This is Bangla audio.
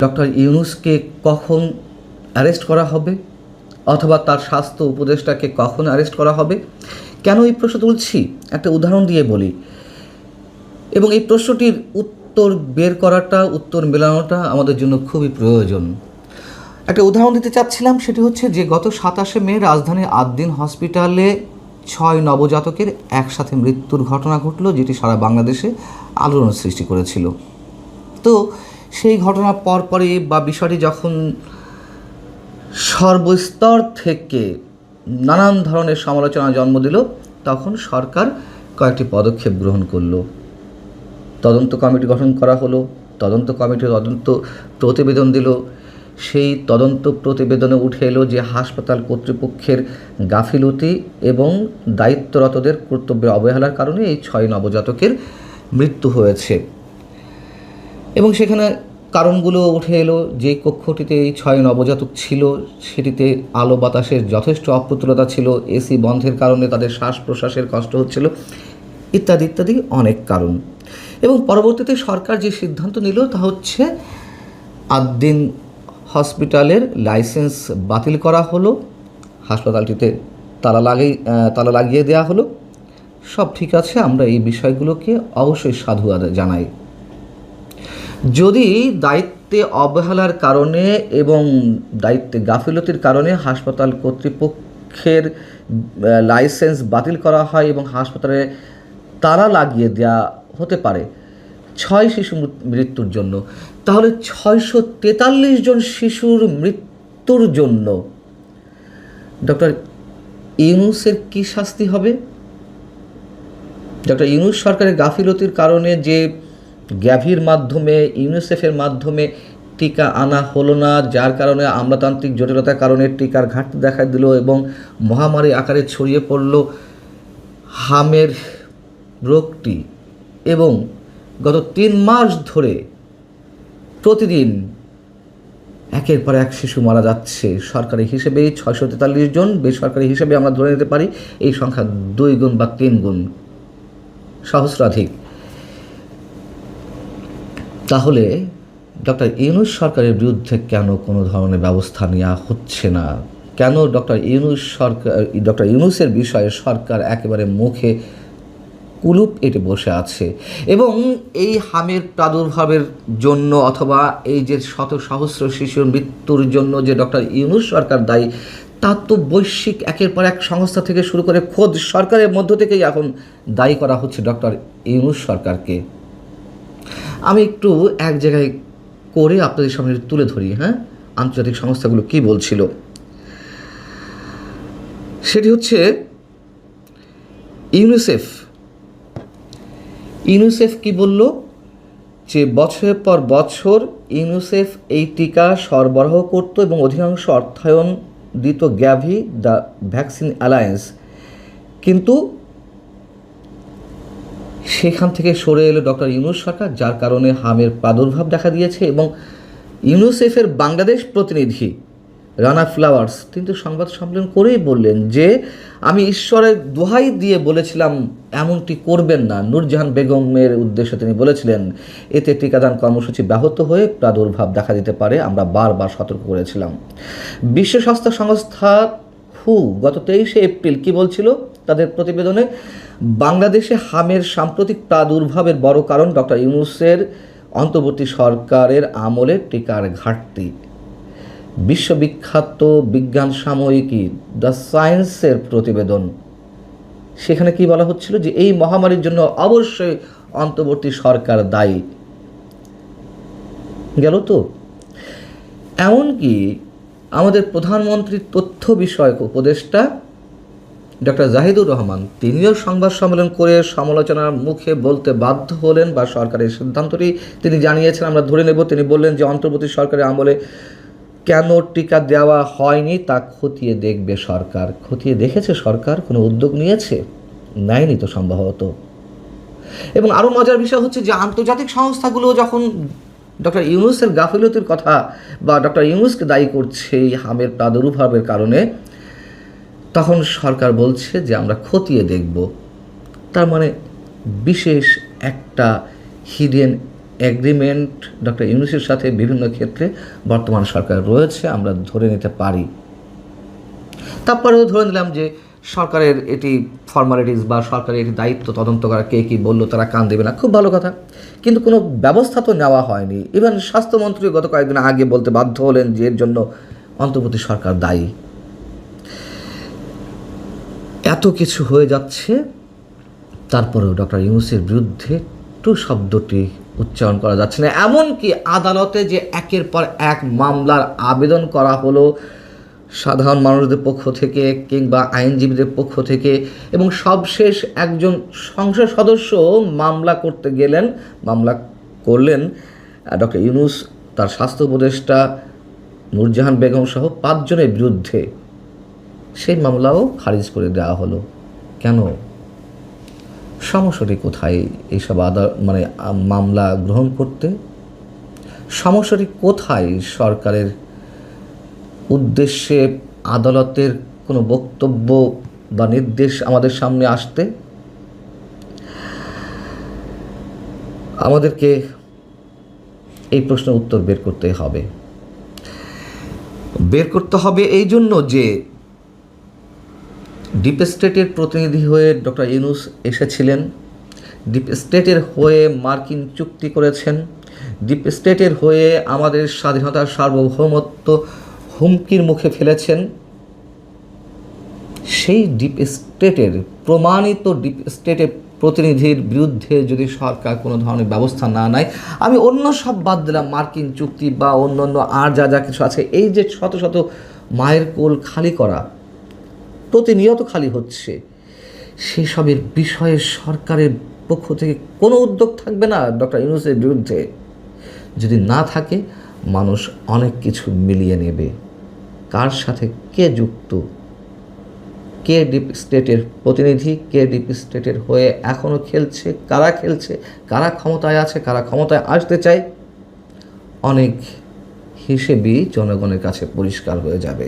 ডক্টর ইউনূসকে কখন অ্যারেস্ট করা হবে অথবা তার স্বাস্থ্য উপদেষ্টাকে কখন অ্যারেস্ট করা হবে? কেন এই প্রশ্ন তুলছি? একটা উদাহরণ দিয়ে বলি, এবং এই প্রশ্নটির উত্তর বের করাটা, উত্তর মেলানোটা আমাদের জন্য খুবই প্রয়োজন। একটা উদাহরণ দিতে চাচ্ছিলাম, সেটি হচ্ছে যে গত 27শে মে রাজধানী আদ্দিন হসপিটালে 6 নবজাতকের একসাথে মৃত্যুর ঘটনা ঘটল, যেটি সারা বাংলাদেশে আলোড়ন সৃষ্টি করেছিল। তো সেই ঘটনার পরপরই বা বিষয়টি যখন সর্বস্তর থেকে নানান ধরনের সমালোচনা জন্ম দিল, তখন সরকার কয়েকটি পদক্ষেপ গ্রহণ করল। তদন্ত কমিটি গঠন করা হলো, তদন্ত কমিটি তদন্ত প্রতিবেদন দিল। সেই তদন্ত প্রতিবেদনে উঠে এলো যে হাসপাতাল কর্তৃপক্ষের গাফিলতি এবং দায়িত্বরতদের কর্তব্যের অবহেলার কারণে এই 6 নবজাতকের মৃত্যু হয়েছে। এবং সেখানে কারণগুলো উঠে এলো, যে কক্ষটিতে এই 6 নবজাতক ছিল সেটিতে আলো বাতাসের যথেষ্ট অপ্রতুলতা ছিল, এসি বন্ধের কারণে তাদের শ্বাস প্রশ্বাসের কষ্ট হচ্ছিল, ইত্যাদি ইত্যাদি অনেক কারণ। এবং পরবর্তীতে সরকার যে সিদ্ধান্ত নিল তা হচ্ছে আদ্দিন হসপিটালের লাইসেন্স বাতিল করা হলো, হাসপাতালটিতে তালা লাগিয়ে দেওয়া হলো। সব ঠিক আছে, আমরা এই বিষয়গুলোকে অবশ্যই সাধুবাদ জানাই। যদি দায়িত্বে অবহেলার কারণে এবং দায়িত্বে গাফিলতির কারণে হাসপাতাল কর্তৃপক্ষের লাইসেন্স বাতিল করা হয় এবং হাসপাতালে তালা লাগিয়ে দেওয়া হতে পারে 6 শিশু মৃত্যুর জন্য, তাহলে 643 জন শিশুর মৃত্যুর জন্য ডক্টর ইউনূসের কী শাস্তি হবে? ডক্টর ইউনূস সরকারের গাফিলতির কারণে যে গ্যাভির মাধ্যমে, ইউনিসেফের মাধ্যমে টিকা আনা হলো না, যার কারণে আমলাতান্ত্রিক জটিলতার কারণে টিকার ঘাটতি দেখা দিল এবং মহামারী আকারে ছড়িয়ে পড়ল হামের রোগটি, এবং গত 3 মাস ধরে প্রতিদিন একের পর এক শিশু মারা যাচ্ছে। সরকারি হিসেবে 643 জন, বেসরকারি হিসেবে আমরা ধরে নিতে পারি এই সংখ্যা 2 গুণ বা 3 গুণ, সহস্রাধিক। তাহলে ডক্টর ইউনূস সরকারের বিরুদ্ধে কেন কোনো ধরনের ব্যবস্থা নেওয়া হচ্ছে না? কেন ডক্টর ইউনূসের বিষয়ে সরকার একেবারে মুখে কুলুপ এঁটে বসে আছে? এবং এই হামের প্রাদুর্ভাবের জন্য অথবা এই যে শত সহস্র শিশুর মৃত্যুর জন্য যে ডক্টর ইউনূস সরকার দায়ী, তা তো বৈশ্বিক একের পর এক সংস্থা থেকে শুরু করে খোদ সরকারের মধ্য থেকেই এখন দায়ী করা হচ্ছে ডক্টর ইউনূস সরকারকে। আমি একটু এক জায়গায় করে আপনাদের সামনে তুলে ধরি, আন্তর্জাতিক সংস্থাগুলো কি বলছিল। সেটি হচ্ছে ইউনিসেফ কি বলল, যে বছরের পর বছর ইউনিসেফ এই টিকা সরবরাহ করত এবং অধিকাংশ অর্থায়ন দিত গ্যাভি দ্য ভ্যাকসিন অ্যালায়েন্স, কিন্তু সেখান থেকে সরে এলো ডক্টর ইউনূস সরকার, যার কারণে হামের প্রাদুর্ভাব দেখা দিয়েছে। এবং ইউনিসেফের বাংলাদেশ প্রতিনিধি রানা ফ্লাওয়ার্স তিনি তো সংবাদ সম্মেলন করেই বললেন যে আমি ঈশ্বরের দোহাই দিয়ে বলেছিলাম এমনটি করবেন না। নূরজাহান বেগমের উদ্দেশ্যে তিনি বলেছিলেন এতে টিকাদান কর্মসূচি ব্যাহত হয়ে প্রাদুর্ভাব দেখা দিতে পারে, আমরা বারবার সতর্ক করেছিলাম। বিশ্ব স্বাস্থ্য সংস্থা গত 23শে এপ্রিল কি বলছিল তাদের প্রতিবেদনে, বাংলাদেশে হামের সাম্প্রতিক প্রাদুর্ভাবের বড় কারণ ডক্টর ইউনূসের অন্তর্বর্তী সরকারের আমলে টিকার ঘাটতি। বিশ্ববিখ্যাত বিজ্ঞান সাময়িকী দ্য সায়েন্সের প্রতিবেদন, সেখানে কি বলা হচ্ছিল যে এই মহামারীর জন্য অবশ্যই অন্তর্বর্তী সরকার দায়ী। গেল তো। এমনকি আমাদের প্রধানমন্ত্রীর তথ্য বিষয়ক উপদেষ্টা ডক্টর জাহিদুর রহমান তিনিও সংবাদ সম্মেলন করে সমালোচনার মুখে বলতে বাধ্য হলেন, বা সরকারের সিদ্ধান্তটি তিনি জানিয়েছেন আমরা ধরে নেব। তিনি বললেন যে অন্তর্বর্তী সরকারের আমলে কেন টিকা দেওয়া হয়নি তা খতিয়ে দেখবে সরকার। খতিয়ে দেখেছে সরকার? কোনো উদ্যোগ নিয়েছে? নেয়নি তো সম্ভবত। এবং আরও মজার বিষয় হচ্ছে যে আন্তর্জাতিক সংস্থাগুলো যখন ডক্টর ইউনূসের গাফিলতির কথা বা ডক্টর ইউনূসকে দায়ী করছে এই হামের প্রাদুর্ভাবের কারণে, তখন সরকার বলছে যে আমরা খতিয়ে দেখব। তার মানে বিশেষ একটা হিডেন এগ্রিমেন্ট ডক্টর ইউনূসের সাথে বিভিন্ন ক্ষেত্রে বর্তমান সরকার রয়েছে, আমরা ধরে নিতে পারি। তারপরেও ধরে নিলাম যে সরকারের এটি ফর্মালিটিস বা সরকারের এটি দায়িত্ব তদন্ত করা, কে কী বললো তারা কান দেবে না, খুব ভালো কথা, কিন্তু কোনো ব্যবস্থা তো নেওয়া হয়নি। ইভেন স্বাস্থ্যমন্ত্রী গত কয়েকদিন আগে বলতে বাধ্য হলেন যে এর জন্য অন্তর্বর্তী সরকার দায়ী। এত কিছু হয়ে যাচ্ছে, তারপরেও ডক্টর ইউনূসের বিরুদ্ধে টু শব্দটি উচ্চারণ করা যাচ্ছে না। এমনকি আদালতে যে একের পর এক মামলার আবেদন করা হলো সাধারণ মানুষদের পক্ষ থেকে কিংবা আইনজীবীদের পক্ষ থেকে, এবং সবশেষ একজন সংসদ সদস্য মামলা করলেন ডক্টর ইউনূস, তার স্বাস্থ্য উপদেষ্টা নূরজাহান বেগম সহ 5 জনের বিরুদ্ধে, সেই মামলাও খারিজ করে দেওয়া হলো। কেন? সমস্যাটি কোথায় এইসব মামলা গ্রহণ করতে? সমস্যাটি কোথায় সরকারের উদ্দেশ্যে আদালতের কোনো বক্তব্য বা নির্দেশ আমাদের সামনে আসতে? আমাদেরকে এই প্রশ্নের উত্তর বের করতে হবে এই জন্য যে ডিপ স্টেটের প্রতিনিধি হয়ে ডক্টর ইউনূস এসেছিলেন, ডিপ স্টেটের হয়ে মার্কিন চুক্তি করেছেন, ডিপ স্টেটের হয়ে আমাদের স্বাধীনতার সার্বভৌমত্ব হুমকির মুখে ফেলেছেন। সেই ডিপ স্টেটের প্রমাণিত ডিপ স্টেটের প্রতিনিধির বিরুদ্ধে যদি সরকার কোনো ধরনের ব্যবস্থা না নেয়, আমি অন্য সব বাদ দিলাম, মার্কিন চুক্তি বা অন্য আর যা কিছু আছে, এই যে শত শত মায়ের কোল খালি করা, প্রতিনিয়ত খালি হচ্ছে, সেসবের বিষয়ে সরকারের পক্ষ থেকে কোনো উদ্যোগ থাকবে না ডক্টর ইউনূসের বিরুদ্ধে। যদি না থাকে, মানুষ অনেক কিছু মিলিয়ে নেবে, কার সাথে কে যুক্ত, কে ডিপ স্টেটের প্রতিনিধি, কে ডিপ স্টেটের হয়ে এখনও খেলছে, কারা ক্ষমতায় আছে, কারা ক্ষমতায় আসতে চায়, অনেক হিসেবেই জনগণের কাছে পরিষ্কার হয়ে যাবে।